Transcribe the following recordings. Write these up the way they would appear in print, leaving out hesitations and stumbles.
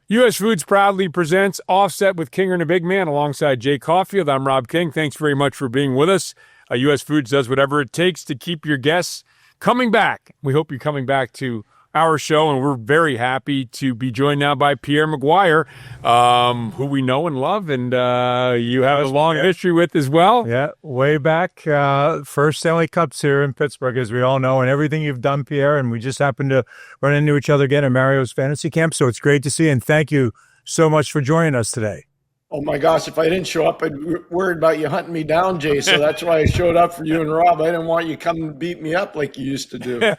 U.S. Foods proudly presents Offset with King and the Big Man alongside Jay Caulfield. I'm Rob King. Thanks very much for being with us. U.S. Foods does whatever it takes to keep your guests coming back. We hope you're coming back to our show, and we're very happy to be joined now by Pierre McGuire, who we know and love, and you have a long history with as well. Yeah, way back, first Stanley Cups here in Pittsburgh, as we all know, and everything you've done, Pierre, and we just happened to run into each other again at Mario's Fantasy Camp, so it's great to see you, and thank you so much for joining us today. Oh, my gosh, if I didn't show up, I'd be worried about you hunting me down, Jay, so that's why I showed up for you and Rob. I didn't want you coming to beat me up like you used to do.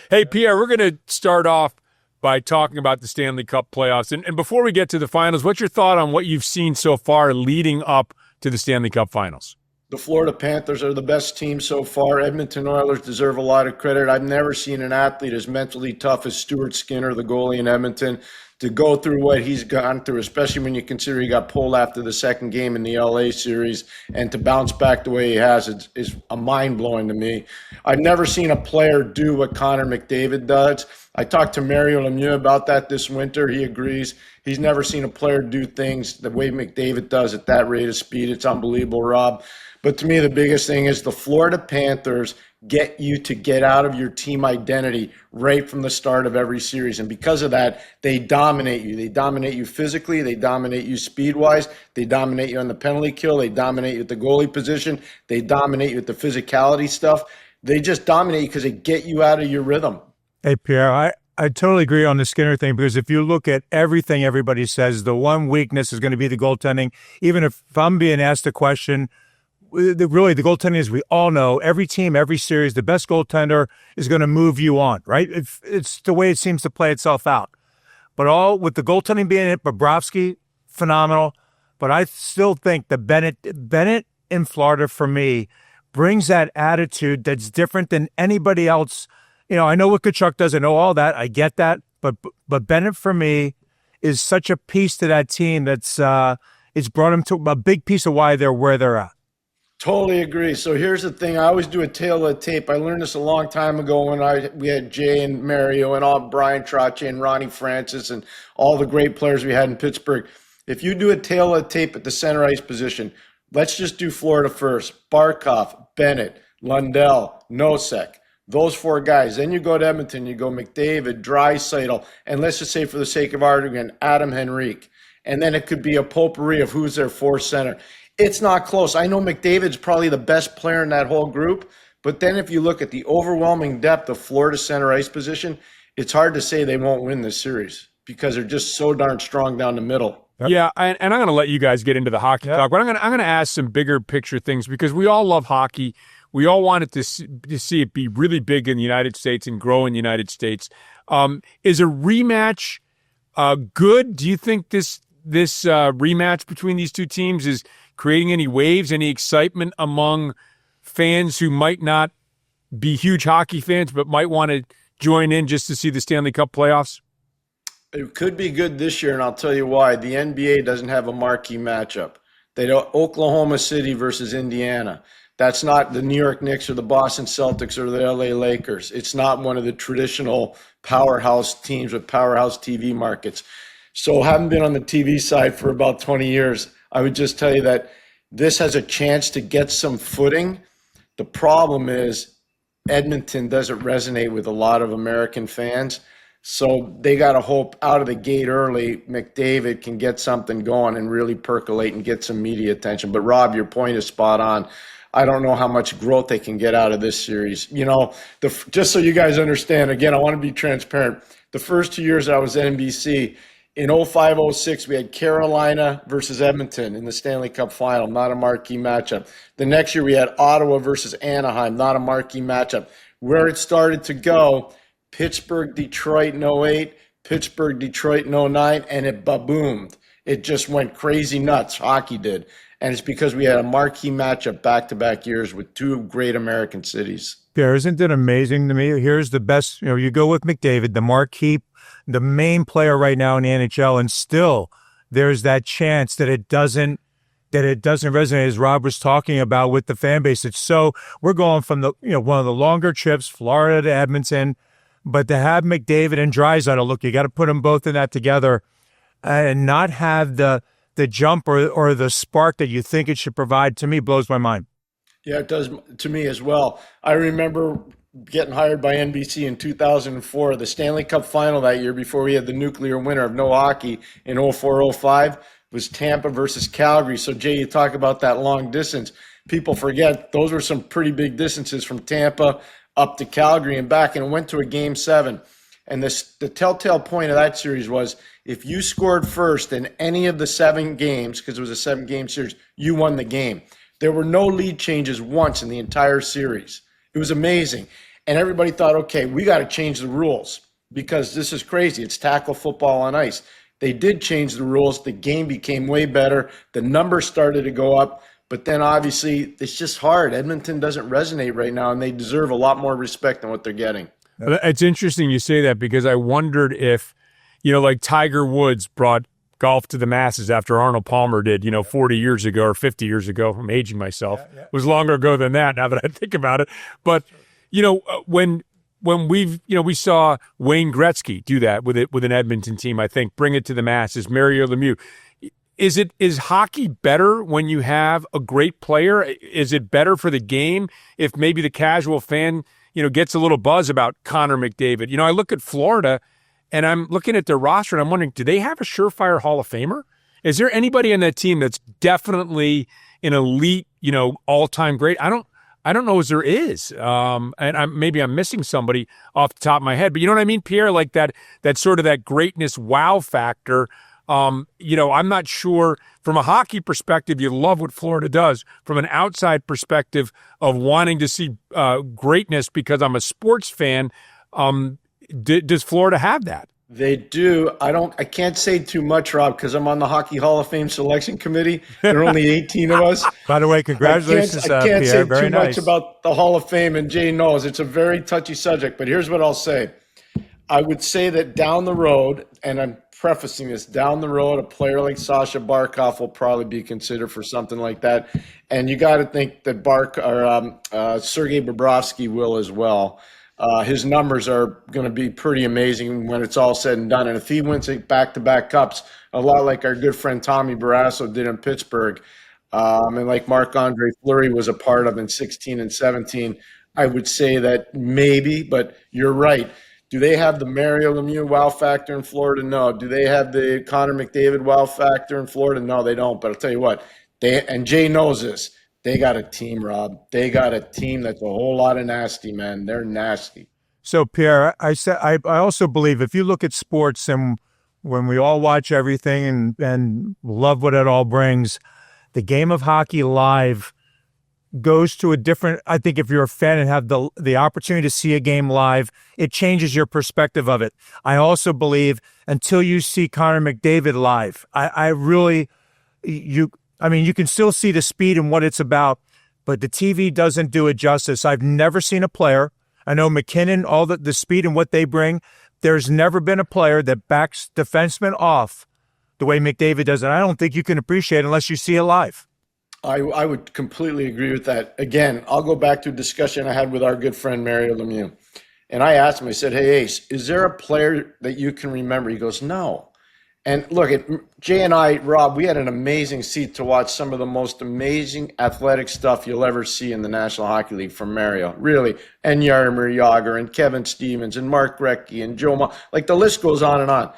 Hey, Pierre, we're going to start off by talking about the Stanley Cup playoffs. And before we get to the finals, what's your thought on what you've seen so far leading up to the Stanley Cup finals? The Florida Panthers are the best team so far. Edmonton Oilers deserve a lot of credit. I've never seen an athlete as mentally tough as Stuart Skinner, the goalie in Edmonton, to go through what he's gone through, especially when you consider he got pulled after the second game in the LA series, and to bounce back the way he has is a mind-blowing to me. I've never seen a player do what Connor McDavid does. I talked to Mario Lemieux about that this winter. He agrees. He's never seen a player do things the way McDavid does at that rate of speed. It's unbelievable, Rob. But to me, the biggest thing is the Florida Panthers get you to get out of your team identity right from the start of every series. And because of that, they dominate you. They dominate you physically. They dominate you speed-wise. They dominate you on the penalty kill. They dominate you at the goalie position. They dominate you at the physicality stuff. They just dominate you because they get you out of your rhythm. Hey, Pierre, I totally agree on the Skinner thing, because if you look at everything everybody says, the one weakness is going to be the goaltending. Even if I'm being asked a question, really, the goaltending, as we all know, every team, every series, the best goaltender is going to move you on, right? It's the way it seems to play itself out. But all with the goaltending being hit, Bobrovsky, phenomenal. But I still think that Bennett in Florida, for me, brings that attitude that's different than anybody else. You know, I know what Tkachuk does. I know all that. I get that. But Bennett, for me, is such a piece to that team that's it's brought him to a big piece of why they're where they're at. Totally agree. So here's the thing. I always do a tail of the tape. I learned this a long time ago when we had Jay and Mario and all Brian Trottier and Ronnie Francis and all the great players we had in Pittsburgh. If you do a tail of the tape at the center ice position, let's just do Florida first. Barkov, Bennett, Lundell, Nosek, those four guys. Then you go to Edmonton, you go McDavid, Draisaitl, and let's just say for the sake of argument, Adam Henrique. And then it could be a potpourri of who's their fourth center. It's not close. I know McDavid's probably the best player in that whole group, but then if you look at the overwhelming depth of Florida center ice position, it's hard to say they won't win this series because they're just so darn strong down the middle. Yeah, and I'm going to let you guys get into the hockey talk, but I'm going to ask some bigger picture things because we all love hockey. We all wanted to see it be really big in the United States and grow in the United States. Is a rematch good? Do you think this rematch between these two teams is creating any waves, any excitement among fans who might not be huge hockey fans but might want to join in just to see the Stanley Cup playoffs? It could be good this year, and I'll tell you why. The NBA doesn't have a marquee matchup. They don't. Oklahoma City versus Indiana. That's not the New York Knicks or the Boston Celtics or the LA Lakers. It's not one of the traditional powerhouse teams with powerhouse TV markets. So having been on the TV side for about 20 years, I would just tell you that this has a chance to get some footing. The problem is Edmonton doesn't resonate with a lot of American fans. So they got to hope out of the gate early McDavid can get something going and really percolate and get some media attention. But Rob, your point is spot on. I don't know how much growth they can get out of this series. You know, just so you guys understand, again, I want to be transparent. The first 2 years I was at NBC, in 05-06, we had Carolina versus Edmonton in the Stanley Cup Final, not a marquee matchup. The next year we had Ottawa versus Anaheim, not a marquee matchup. Where it started to go, Pittsburgh, Detroit in 08, Pittsburgh, Detroit in 09, and it ba-boomed. It just went crazy nuts, hockey did. And it's because we had a marquee matchup back-to-back years with two great American cities. Pierre, isn't it amazing to me? Here's the best, you go with McDavid, the marquee, the main player right now in the NHL, and still there's that chance that it doesn't resonate, as Rob was talking about, with the fan base. It's so, we're going from the, one of the longer trips, Florida to Edmonton, but to have McDavid and Draisaitl, look, you got to put them both in that together. and not have the jump or the spark that you think it should provide, to me, blows my mind. Yeah, it does to me as well. I remember getting hired by NBC in 2004, the Stanley Cup Final that year before we had the nuclear winter of no hockey in 04-05 was Tampa versus Calgary. So, Jay, you talk about that long distance. People forget those were some pretty big distances from Tampa up to Calgary and back, and it went to a Game 7. And the telltale point of that series was if you scored first in any of the 7 games, because it was a 7-game series, you won the game. There were no lead changes once in the entire series. It was amazing. And everybody thought, okay, we got to change the rules because this is crazy. It's tackle football on ice. They did change the rules. The game became way better. The numbers started to go up. But then obviously it's just hard. Edmonton doesn't resonate right now, and they deserve a lot more respect than what they're getting. It's interesting you say that because I wondered if, like Tiger Woods brought golf to the masses after Arnold Palmer did, 40 years ago or 50 years ago. I'm aging myself. It was longer ago than that now that I think about it. But, when we saw Wayne Gretzky do that with an Edmonton team, I think, bring it to the masses, Mario Lemieux. Is hockey better when you have a great player? Is it better for the game if maybe the casual fan, gets a little buzz about Connor McDavid? I look at Florida and I'm looking at their roster and I'm wondering, do they have a surefire Hall of Famer? Is there anybody on that team that's definitely an elite, all-time great? I don't know if there is. And maybe I'm missing somebody off the top of my head, but you know what I mean, Pierre? Like that sort of that greatness wow factor. I'm not sure from a hockey perspective, you love what Florida does. From an outside perspective of wanting to see greatness because I'm a sports fan, does Florida have that? They do. I can't say too much, Rob, because I'm on the Hockey Hall of Fame selection committee. There are only 18 of us. By the way, congratulations, I can't Pierre. say Very too nice. much about the Hall of Fame, and Jay knows it's a very touchy subject, but here's what I'll say. I would say that down the road, and I'm prefacing this, down the road, a player like Sasha Barkov will probably be considered for something like that. And you got to think that Sergei Bobrovsky will as well. His numbers are going to be pretty amazing when it's all said and done. And if he wins back-to-back cups, a lot like our good friend Tommy Barrasso did in Pittsburgh, and like Marc-Andre Fleury was a part of in 16 and 17, I would say that maybe, but you're right. Do they have the Mario Lemieux wow factor in Florida? No. Do they have the Connor McDavid wow factor in Florida? No, they don't. But I'll tell you what, and Jay knows this, they got a team, Rob. They got a team that's a whole lot of nasty, man. They're nasty. So, Pierre, I also believe if you look at sports and when we all watch everything and love what it all brings, the game of hockey live goes to a different, I think if you're a fan and have the opportunity to see a game live, it changes your perspective of it. I also believe until you see Connor McDavid live, you can still see the speed and what it's about, but the TV doesn't do it justice. I've never seen a player, I know McKinnon, all the speed and what they bring, there's never been a player that backs defensemen off the way McDavid does it. I don't think you can appreciate it unless you see it live. I would completely agree with that. Again, I'll go back to a discussion I had with our good friend Mario Lemieux. And I asked him, I said, hey, Ace, is there a player that you can remember? He goes, no. And look, Jay and I, Rob, we had an amazing seat to watch some of the most amazing athletic stuff you'll ever see in the National Hockey League from Mario, really. And Jaromir Jagr and Kevin Stevens and Mark Recchi and Joe like the list goes on and on.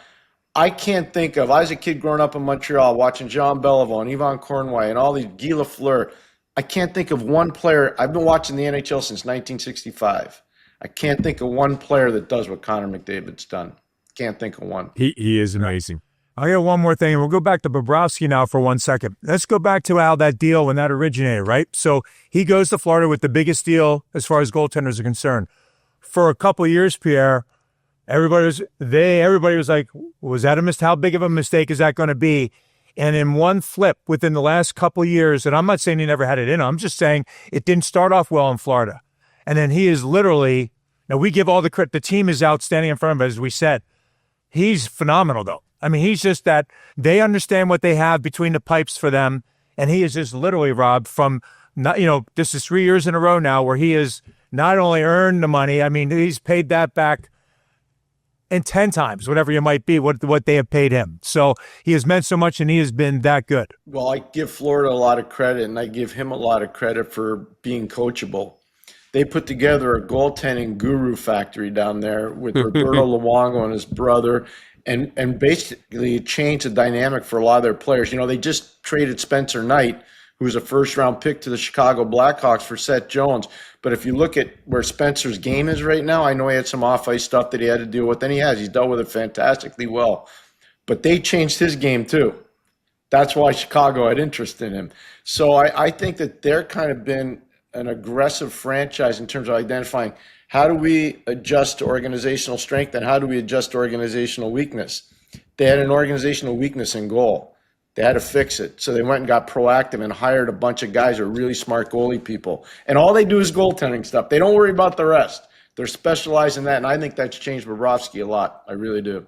I can't think of, I was a kid growing up in Montreal watching Jean Beliveau and Yvon Cornway and all these Guy Lafleur. I can't think of one player. I've been watching the NHL since 1965. I can't think of one player that does what Connor McDavid's done. Can't think of one. He is amazing. I'll get one more thing, and we'll go back to Bobrovsky now for 1 second. Let's go back to how that deal, when that originated, right? So he goes to Florida with the biggest deal as far as goaltenders are concerned. For a couple of years, Pierre, everybody was like, was that how big of a mistake is that going to be? And in one flip within the last couple of years, and I'm not saying he never had it in him, I'm just saying it didn't start off well in Florida. And then he is literally, now we give all the credit, the team is outstanding in front of him, as we said. He's phenomenal, though. I mean, he's just that they understand what they have between the pipes for them. And he is just literally, Rob, from, this is 3 years in a row now where he has not only earned the money, I mean, he's paid that back and 10 times, whatever it might be, what they have paid him. So he has meant so much, and he has been that good. Well, I give Florida a lot of credit, and I give him a lot of credit for being coachable. They put together a goaltending guru factory down there with Roberto Luongo and his brother, and basically changed the dynamic for a lot of their players. You know, they just traded Spencer Knight, who was a first-round pick to the Chicago Blackhawks, for Seth Jones. But if you look at where Spencer's game is right now, I know he had some off-ice stuff that he had to deal with, and he's dealt with it fantastically well. But they changed his game too. That's why Chicago had interest in him. So I think that they're kind of been an aggressive franchise in terms of identifying how do we adjust to organizational strength and how do we adjust to organizational weakness. They had an organizational weakness in goal. They had to fix it. So they went and got proactive and hired a bunch of guys who are really smart goalie people. And all they do is goaltending stuff. They don't worry about the rest. They're specialized in that, and I think that's changed Bobrovsky a lot. I really do.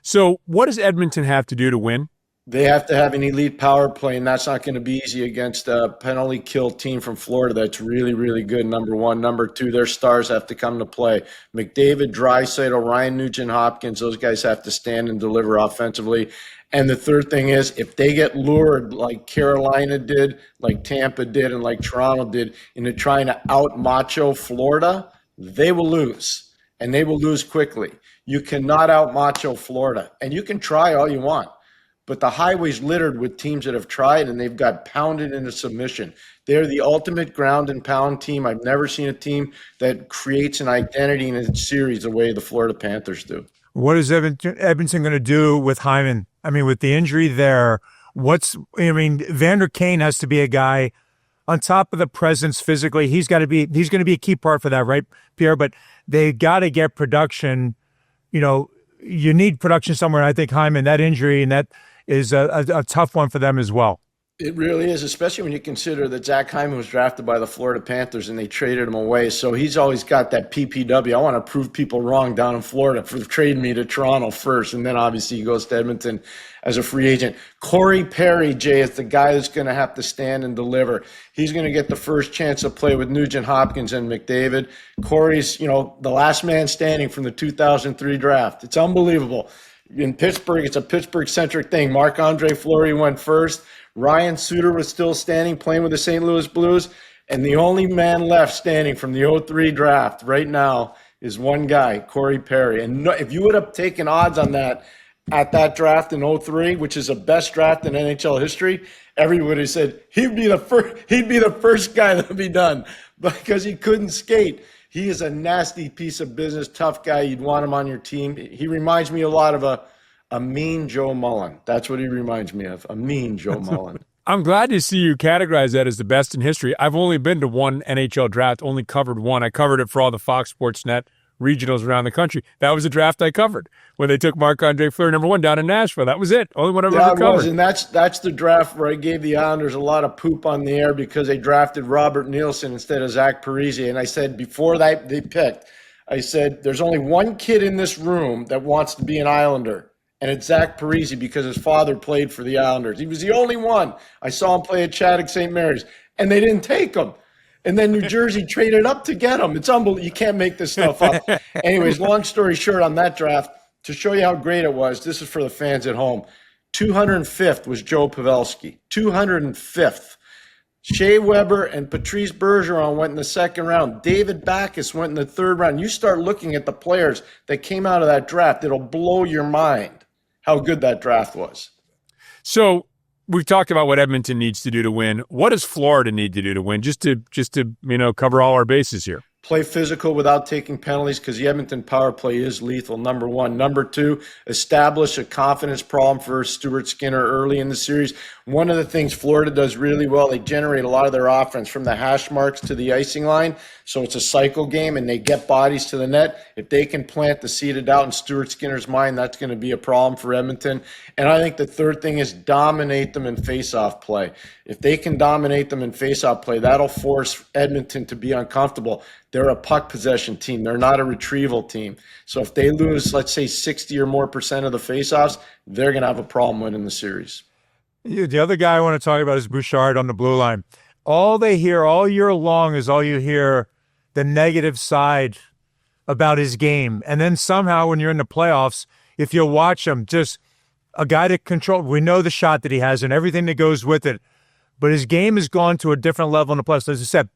So what does Edmonton have to do to win? They have to have an elite power play, and that's not going to be easy against a penalty kill team from Florida that's really, really good, number one. Number two, their stars have to come to play. McDavid, Draisaitl, Ryan Nugent-Hopkins, those guys have to stand and deliver offensively. And the third thing is, if they get lured like Carolina did, like Tampa did, and like Toronto did into trying to out-macho Florida, they will lose, and they will lose quickly. You cannot out-macho Florida, and you can try all you want. But the highway's littered with teams that have tried, and they've got pounded into submission. They're the ultimate ground and pound team. I've never seen a team that creates an identity in its series the way the Florida Panthers do. What is Edmonton going to do with Hyman? I mean, with the injury there, Vander Kane has to be a guy on top of the presence physically. He's going to be a key part for that, right, Pierre? But they got to get production. You know, you need production somewhere. And I think Hyman, that injury, and that is a tough one for them as well. It really is, especially when you consider that Zach Hyman was drafted by the Florida Panthers and they traded him away. So he's always got that PPW. I want to prove people wrong down in Florida for trading me to Toronto first. And then obviously he goes to Edmonton as a free agent. Corey Perry, Jay, is the guy that's going to have to stand and deliver. He's going to get the first chance to play with Nugent Hopkins and McDavid. Corey's, the last man standing from the 2003 draft. It's unbelievable. In Pittsburgh, it's a Pittsburgh-centric thing. Marc-Andre Fleury went first. Ryan Suter was still standing, playing with the St. Louis Blues. And the only man left standing from the 03 draft right now is one guy, Corey Perry. And if you would have taken odds on that at that draft in 03, which is the best draft in NHL history, everybody said he'd be the first guy that would be done because he couldn't skate. He is a nasty piece of business, tough guy. You'd want him on your team. He reminds me a lot of a mean Joe Mullen. That's what he reminds me of, a mean Joe Mullen. I'm glad to see you categorize that as the best in history. I've only been to one NHL draft, only covered one. I covered it for all the Fox Sports Net regionals around the country. That was a draft I covered when they took Marc-Andre Fleury #1 down in Nashville. That was it. Only one I've ever covered. Was, and that's the draft where I gave the Islanders a lot of poop on the air because they drafted Robert Nielsen instead of Zach Parise. And I said before they picked, I said, there's only one kid in this room that wants to be an Islander, and it's Zach Parise because his father played for the Islanders. He was the only one. I saw him play at Chaddock St. Mary's, and they didn't take him. And then New Jersey traded up to get him. It's unbelievable. You can't make this stuff up. Anyways, long story short on that draft, to show you how great it was, this is for the fans at home. 205th was Joe Pavelski. 205th. Shea Weber and Patrice Bergeron went in the second round. David Backes went in the third round. You start looking at the players that came out of that draft, it'll blow your mind how good that draft was. So we've talked about what Edmonton needs to do to win. What does Florida need to do to win? Just to cover all our bases here. Play physical without taking penalties because the Edmonton power play is lethal, number one. Number two, establish a confidence problem for Stuart Skinner early in the series. One of the things Florida does really well, they generate a lot of their offense from the hash marks to the icing line. So it's a cycle game, and they get bodies to the net. If they can plant the seeded out in Stuart Skinner's mind, that's going to be a problem for Edmonton. And I think the third thing is dominate them in face-off play. If they can dominate them in face-off play, that'll force Edmonton to be uncomfortable. They're a puck possession team. They're not a retrieval team. So if they lose, let's say 60 or more percent of the faceoffs, they're going to have a problem winning the series. The other guy I want to talk about is Bouchard on the blue line. All they hear all year long is all you hear the negative side about his game. And then somehow when you're in the playoffs, if you watch him, just a guy to control, we know the shot that he has and everything that goes with it. But his game has gone to a different level in the playoffs. As I said,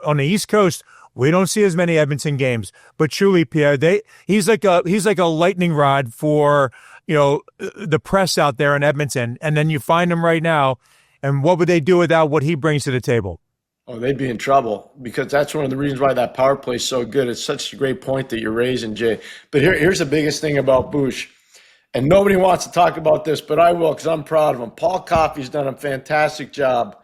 on the East Coast, we don't see as many Edmonton games. But truly, Pierre, he's like a lightning rod for the press out there in Edmonton. And then you find him right now, and what would they do without what he brings to the table? Oh, they'd be in trouble, because that's one of the reasons why that power play is so good. It's such a great point that you're raising, Jay. But here's the biggest thing about Bush, and nobody wants to talk about this, but I will, because I'm proud of him. Paul Coffey's done a fantastic job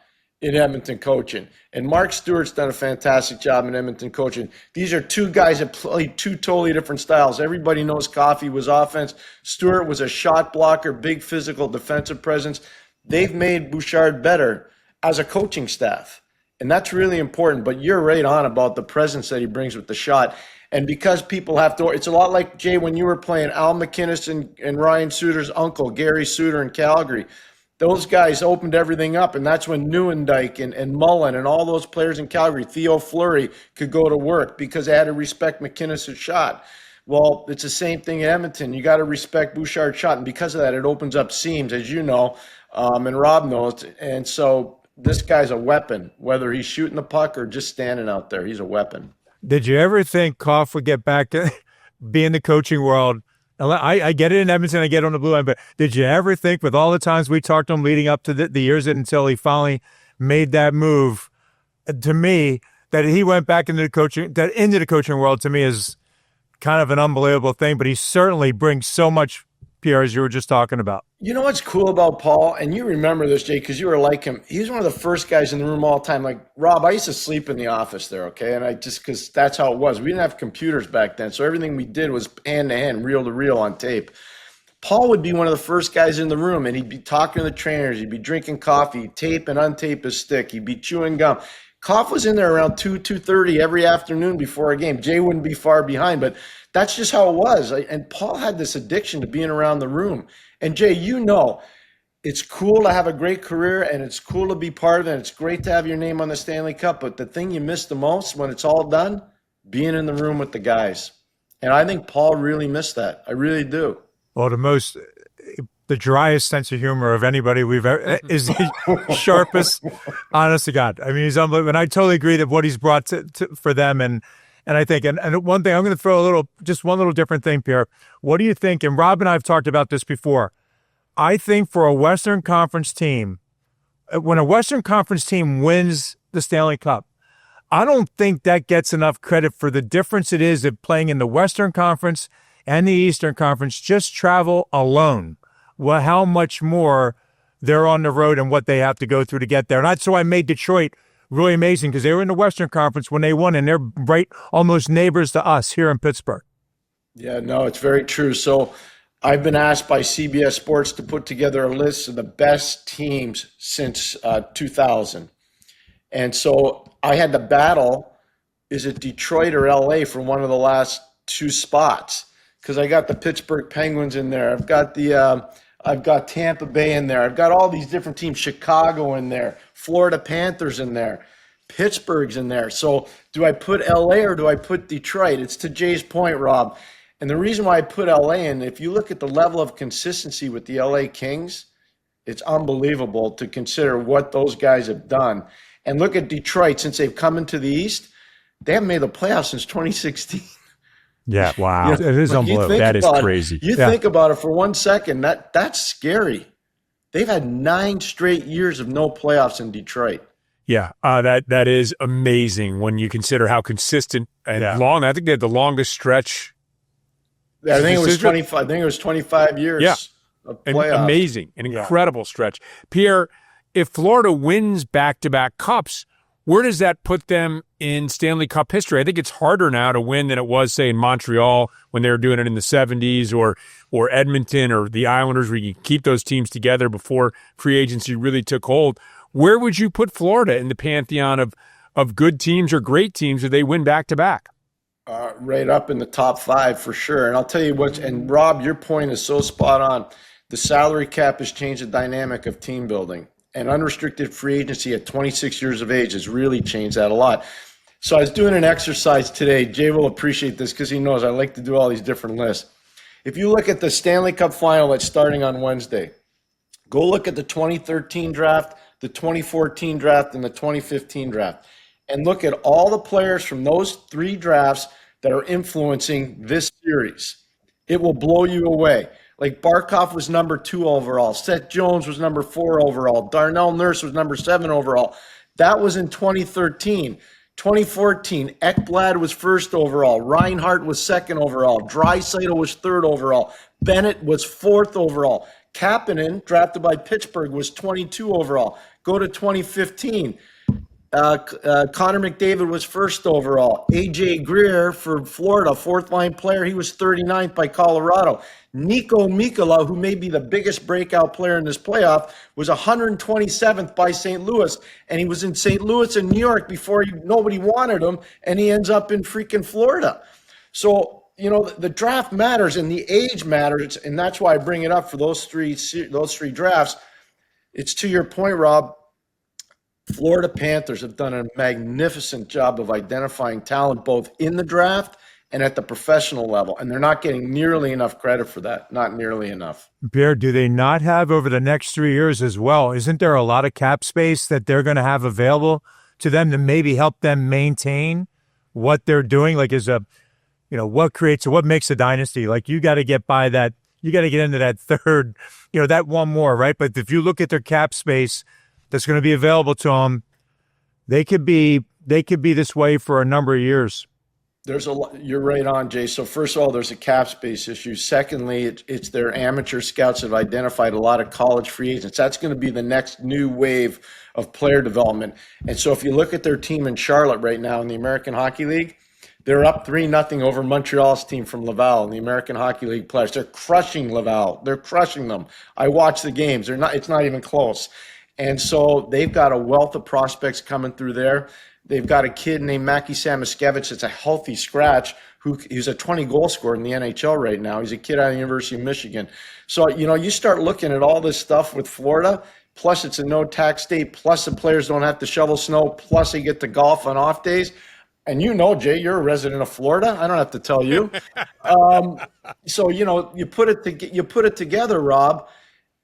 in Edmonton coaching, and Mark Stewart's done a fantastic job in Edmonton coaching. These are two guys that play two totally different styles. Everybody knows Coffey was offense. Stewart was a shot blocker, big physical defensive presence. They've made Bouchard better as a coaching staff. And that's really important, but you're right on about the presence that he brings with the shot. And because people have to, it's a lot like, Jay, when you were playing Al McInnes and Ryan Suter's uncle, Gary Suter in Calgary. Those guys opened everything up, and that's when Neuendijk and Mullen and all those players in Calgary, Theo Fleury, could go to work because they had to respect McInnes' shot. Well, it's the same thing in Edmonton. You got to respect Bouchard's shot, and because of that, it opens up seams, as you know, and Rob knows. And so this guy's a weapon, whether he's shooting the puck or just standing out there. He's a weapon. Did you ever think Koff would get back to be in the coaching world? I get it in Edmonton, I get it on the blue line, but did you ever think, with all the times we talked to him leading up to the years until he finally made that move, to me, that he went back into the coaching world, to me, is kind of an unbelievable thing, but he certainly brings so much, Pierre, as you were just talking about. You know what's cool about Paul, and you remember this, Jay, because you were like him. He's one of the first guys in the room all the time. Like, Rob, I used to sleep in the office there, okay? And because that's how it was. We didn't have computers back then, so everything we did was hand-to-hand, reel-to-reel on tape. Paul would be one of the first guys in the room, and he'd be talking to the trainers. He'd be drinking coffee, he'd tape and untape his stick. He'd be chewing gum. Koff was in there around 2:30 every afternoon before a game. Jay wouldn't be far behind, but that's just how it was. And Paul had this addiction to being around the room. And Jay, you know, it's cool to have a great career, and it's cool to be part of it. And it's great to have your name on the Stanley Cup. But the thing you miss the most when it's all done, being in the room with the guys. And I think Paul really missed that. I really do. Well, the driest sense of humor of anybody we've ever is the sharpest, honest to God. I mean, he's unbelievable. And I totally agree that what he's brought to for them. And I think, and one thing, I'm going to throw just one little different thing, Pierre. What do you think? And Rob and I have talked about this before. I think for a Western Conference team, when a Western Conference team wins the Stanley Cup, I don't think that gets enough credit for the difference it is of playing in the Western Conference and the Eastern Conference. Just travel alone. Well, how much more they're on the road and what they have to go through to get there. And that's why I made Detroit really amazing, because they were in the Western Conference when they won, and they're right almost neighbors to us here in Pittsburgh. Yeah, no, it's very true. So I've been asked by CBS Sports to put together a list of the best teams since 2000. And so I had to battle, is it Detroit or LA for one of the last two spots? Because I got the Pittsburgh Penguins in there. I've got Tampa Bay in there. I've got all these different teams, Chicago in there, Florida Panthers in there, Pittsburgh's in there. So do I put LA or do I put Detroit? It's to Jay's point, Rob. And the reason why I put LA in, if you look at the level of consistency with the LA Kings, it's unbelievable to consider what those guys have done. And look at Detroit, since they've come into the East, they haven't made the playoffs since 2016. Yeah, wow. It is unbelievable. That is crazy. Think about it for 1 second. That's scary. They've had 9 straight years of no playoffs in Detroit. Yeah, that is amazing when you consider how consistent and long. I think they had the longest stretch. I think it was 25. I think it was 25 years of playoffs. Amazing, an incredible stretch. Pierre, if Florida wins back-to-back cups, where does that put them in Stanley Cup history? I think it's harder now to win than it was, say, in Montreal when they were doing it in the 70s, or Edmonton or the Islanders, where you keep those teams together before free agency really took hold. Where would you put Florida in the pantheon of good teams or great teams if they win back-to-back? Right up in the top 5 for sure. And I'll tell you what, and Rob, your point is so spot on. The salary cap has changed the dynamic of team building. And unrestricted free agency at 26 years of age has really changed that a lot. So I was doing an exercise today. Jay will appreciate this because he knows I like to do all these different lists. If you look at the Stanley Cup Final that's starting on Wednesday, go look at the 2013 draft, the 2014 draft, and the 2015 draft, and look at all the players from those 3 drafts that are influencing this series. It will blow you away. Like Barkov was number 2 overall. Seth Jones was number 4 overall. Darnell Nurse was number 7 overall. That was in 2013. 2014, Ekblad was 1st overall. Reinhart was 2nd overall. Draisaitl was 3rd overall. Bennett was 4th overall. Kapanen, drafted by Pittsburgh, was 22 overall. Go to 2015. Connor McDavid was 1st overall. AJ Greer for Florida, 4th-line player, he was 39th by Colorado. Nico Mikkola, who may be the biggest breakout player in this playoff, was 127th by St. Louis, and he was in St. Louis and New York before nobody wanted him, and he ends up in freaking Florida. So, the draft matters and the age matters, and that's why I bring it up for those three drafts. It's to your point, Rob. Florida Panthers have done a magnificent job of identifying talent both in the draft and at the professional level, and they're not getting nearly enough credit for that. Not nearly enough. Pierre, do they not have over the next 3 years as well? Isn't there a lot of cap space that they're going to have available to them to maybe help them maintain what they're doing? Like, what makes a dynasty? Like, you got to get by that. You got to get into that third, that one more, right? But if you look at their cap space that's going to be available to them, they could be this way for a number of years. You're right on, Jay. So first of all, there's a cap space issue. Secondly, it's their amateur scouts that have identified a lot of college free agents. That's going to be the next new wave of player development. And so if you look at their team in Charlotte right now in the American Hockey League, they're up 3-0 over Montreal's team from Laval in the American Hockey League playoffs. They're crushing Laval. They're crushing them. I watch the games. It's not even close. And so they've got a wealth of prospects coming through there. They've got a kid named Mackie Samoskevich that's a healthy scratch who's a 20-goal scorer in the NHL right now. He's a kid out of the University of Michigan. So, you start looking at all this stuff with Florida, plus it's a no-tax state, plus the players don't have to shovel snow, plus they get to golf on off days. And Jay, you're a resident of Florida. I don't have to tell you. So, you put it together, Rob.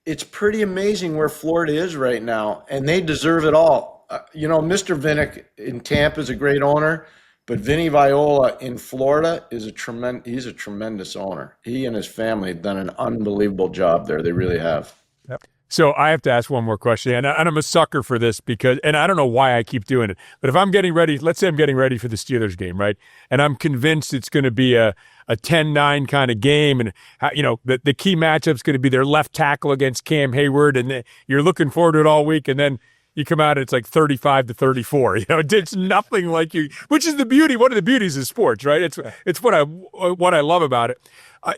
It's pretty amazing where Florida is right now, and they deserve it all. Mr. Vinnick in Tampa is a great owner, but Vinny Viola in Florida is he's a tremendous owner. He and his family have done an unbelievable job there. They really have. Yep. So I have to ask one more question, and I'm a sucker for this and I don't know why I keep doing it, but if I'm getting ready, let's say I'm getting ready for the Steelers game, right? And I'm convinced it's going to be a 10-9 kind of game, and the key matchup's going to be their left tackle against Cam Hayward, and you're looking forward to it all week, and then you come out, it's like 35-34. It's nothing like which is one of the beauties of sports, right? It's what I love about it.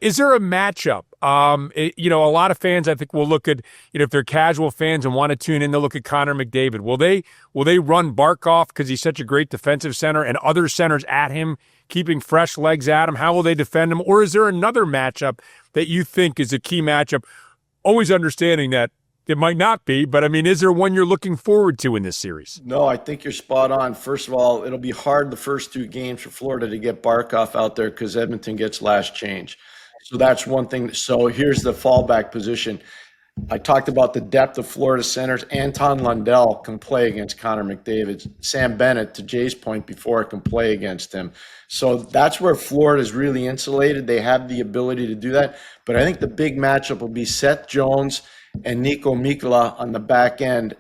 Is there a matchup? A lot of fans, I think, will look at, if they're casual fans and want to tune in, they'll look at Connor McDavid. Will they run Barkov because he's such a great defensive center and other centers at him, keeping fresh legs at him? How will they defend him? Or is there another matchup that you think is a key matchup? Always understanding that it might not be, but is there one you're looking forward to in this series? No, I think you're spot on. First of all, it'll be hard the first 2 games for Florida to get Barkov out there because Edmonton gets last change. So that's one thing. So here's the fallback position. I talked about the depth of Florida centers. Anton Lundell can play against Connor McDavid. Sam Bennett, to Jay's point before, can play against him. So that's where Florida is really insulated. They have the ability to do that. But I think the big matchup will be Seth Jones and Nico Mikkola on the back end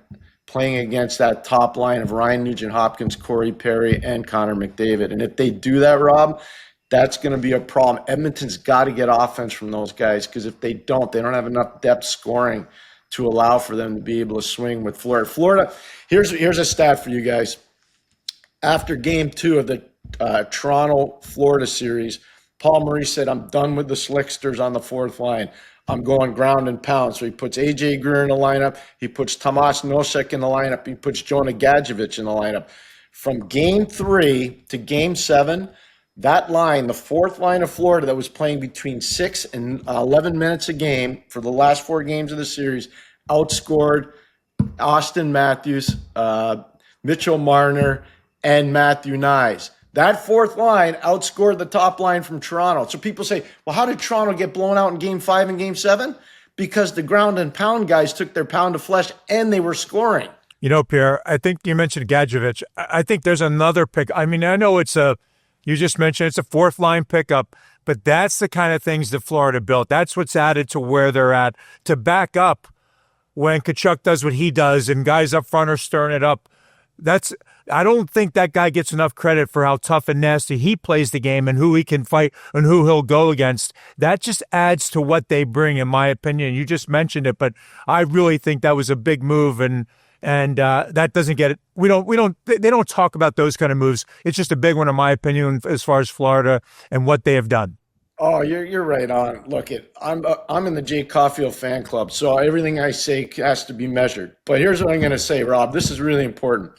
playing against that top line of Ryan Nugent-Hopkins, Corey Perry, and Connor McDavid. And if they do that, Rob, that's going to be a problem. Edmonton's got to get offense from those guys because if they don't have enough depth scoring to allow for them to be able to swing with Florida. Florida, here's a stat for you guys. After game 2 of the Toronto-Florida series, Paul Maurice said, I'm done with the slicksters on the 4th line. I'm going ground and pound. So he puts AJ Greer in the lineup. He puts Tomas Nosek in the lineup. He puts Jonah Gadjevich in the lineup. From game 3 to game 7, that line, the 4th line of Florida that was playing between 6 and 11 minutes a game for the last 4 games of the series, outscored Austin Matthews, Mitchell Marner, and Matthew Nyes. That fourth line outscored the top line from Toronto. So people say, well, how did Toronto get blown out in Game 5 and Game 7? Because the ground and pound guys took their pound of flesh and they were scoring. You know, Pierre, I think you mentioned Gadjevich. I think there's another pick. I mean, I know you just mentioned it's a fourth line pickup, but that's the kind of things that Florida built. That's what's added to where they're at to back up when Tkachuk does what he does and guys up front are stirring it up. I don't think that guy gets enough credit for how tough and nasty he plays the game and who he can fight and who he'll go against. That just adds to what they bring, in my opinion. You just mentioned it, but I really think that was a big move, and that doesn't get it. They don't talk about those kind of moves. It's just a big one, in my opinion, as far as Florida and what they have done. Oh, you're right on. Look, I'm in the Jake Caulfield fan club, so everything I say has to be measured. But here's what I'm going to say, Rob. This is really important.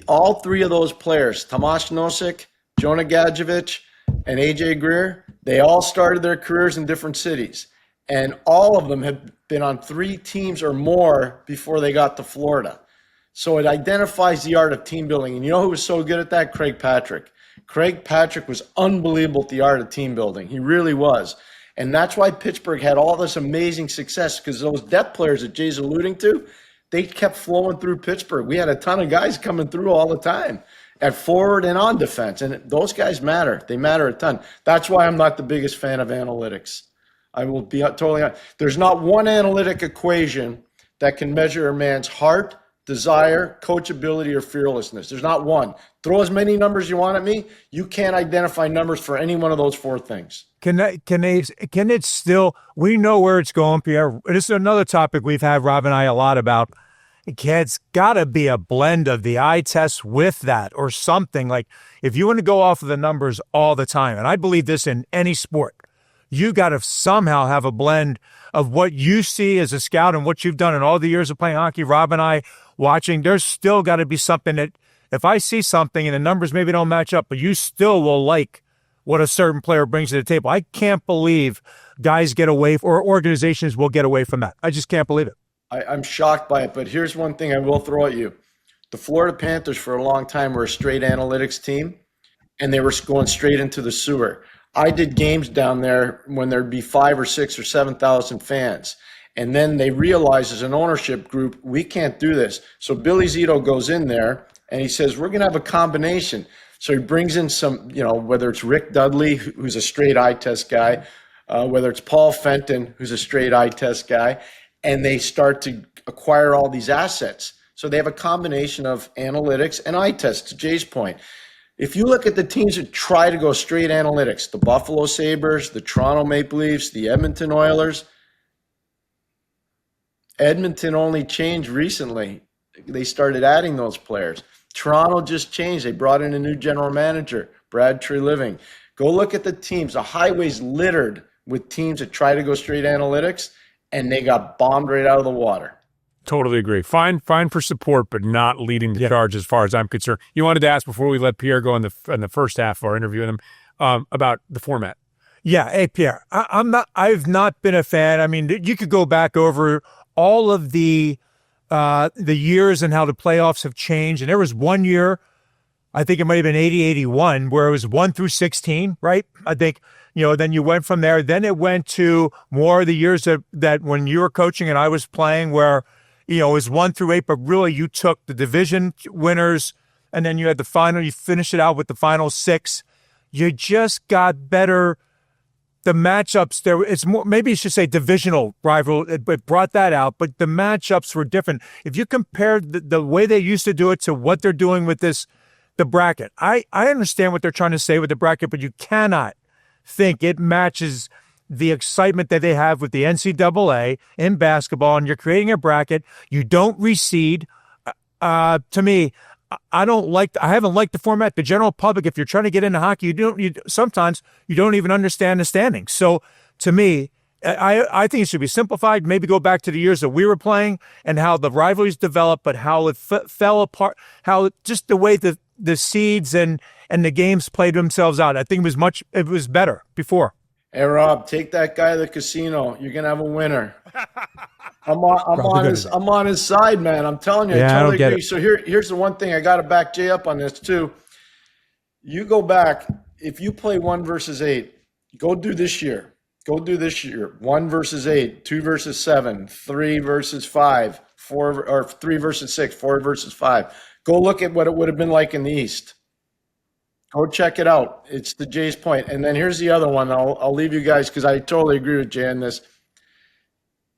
All three of those players, Tomas Nosek, Jonah Gadjevich, and AJ Greer, they all started their careers in different cities. And all of them have been on 3 teams or more before they got to Florida. So it identifies the art of team building. And you know who was so good at that? Craig Patrick. Craig Patrick was unbelievable at the art of team building. He really was. And that's why Pittsburgh had all this amazing success, because those depth players that Jay's alluding to, they kept flowing through Pittsburgh. We had a ton of guys coming through all the time at forward and on defense. And those guys matter. They matter a ton. That's why I'm not the biggest fan of analytics. I will be totally honest. There's not one analytic equation that can measure a man's heart, desire, coachability, or fearlessness. There's not one. Throw as many numbers you want at me. You can't identify numbers for any one of those 4 things. Can it still, we know where it's going, Pierre. This is another topic we've had, Rob and I, a lot about. It's got to be a blend of the eye test with that or something. Like, if you want to go off of the numbers all the time, and I believe this in any sport, you got to somehow have a blend of what you see as a scout and what you've done in all the years of playing hockey. Rob and I watching, there's still got to be something that if I see something and the numbers maybe don't match up, but you still will like what a certain player brings to the table. I can't believe guys get away, or organizations will get away from that. I just can't believe it. I'm shocked by it, but here's one thing I will throw at you. The Florida Panthers for a long time were a straight analytics team, and they were going straight into the sewer. I did games down there when there'd be 5 or 6 or 7,000 fans. And then they realized as an ownership group, we can't do this. So Billy Zito goes in there and he says, we're going to have a combination. So he brings in some, whether it's Rick Dudley, who's a straight eye test guy, whether it's Paul Fenton, who's a straight eye test guy, and they start to acquire all these assets. So they have a combination of analytics and eye tests, to Jay's point. If you look at the teams that try to go straight analytics, the Buffalo Sabres, the Toronto Maple Leafs, the Edmonton Oilers, Edmonton only changed recently. They started adding those players. Toronto just changed. They brought in a new general manager, Brad Treliving. Go look at the teams. The highway's littered with teams that try to go straight analytics, and they got bombed right out of the water. Totally agree. Fine for support, but not leading the charge as far as I'm concerned. You wanted to ask before we let Pierre go in the first half of our interview with him about the format. Yeah. Hey, Pierre, I've not been a fan. I mean, you could go back over all of the years and how the playoffs have changed. And there was one year, I think it might have been 80-81, where it was 1 through 16, right? I think, then you went from there. Then it went to more of the years that when you were coaching and I was playing, where, it was 1 through 8, but really you took the division winners and then you had the final, you finished it out with the final 6. You just got better. The matchups there, it's more, maybe you should say divisional rival, it brought that out, but the matchups were different. If you compare the way they used to do it to what they're doing with the bracket, I understand what they're trying to say with the bracket, but you cannot think it matches the excitement that they have with the NCAA in basketball, and you're creating a bracket. You don't reseed. To me, I haven't liked the format. The general public, if you're trying to get into hockey, sometimes you don't even understand the standings. So to me, I think it should be simplified. Maybe go back to the years that we were playing and how the rivalries developed, but how it fell apart, how just the way the seeds and the games played themselves out. I think it was better before. Hey, Rob, take that guy to the casino. You're going to have a winner. I'm on his side, man. I'm telling you, Yeah, I I don't totally get agree. it. So here's the one thing I got to back Jay up on this too. You go back, if you play 1 versus 8, go do this year. Go do this year. 1 versus 8, 2 versus 7, 3 versus 5, 4 or 3 versus 6, 4 versus 5. Go look at what it would have been like in the East. Go check it out. It's to Jay's point. And then here's the other one. I'll leave you guys because I totally agree with Jay on this.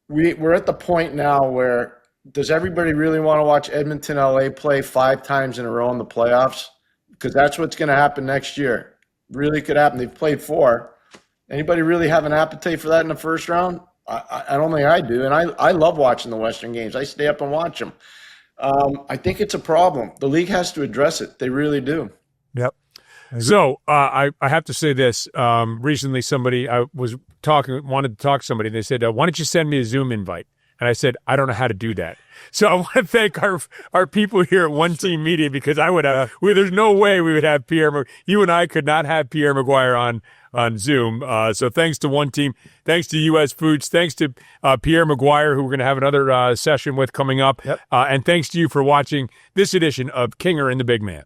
We're at the point now where does everybody really want to watch Edmonton, LA play 5 times in a row in the playoffs? Because that's what's going to happen next year. Really could happen. They've played 4. Anybody really have an appetite for that in the first round? I don't think I do. And I love watching the Western games. I stay up and watch them. I think it's a problem. The league has to address it. They really do. Yep. So I have to say this. Recently, somebody I was wanted to talk to somebody. And they said, "Why don't you send me a Zoom invite?" And I said, "I don't know how to do that." So I want to thank our people here at One Team Media because I would have. There's no way we would have Pierre. You and I could not have Pierre McGuire on Zoom. So thanks to One Team. Thanks to U.S. Foods. Thanks to Pierre McGuire, who we're going to have another session with coming up. Yep. And thanks to you for watching this edition of Kinger and the Big Man.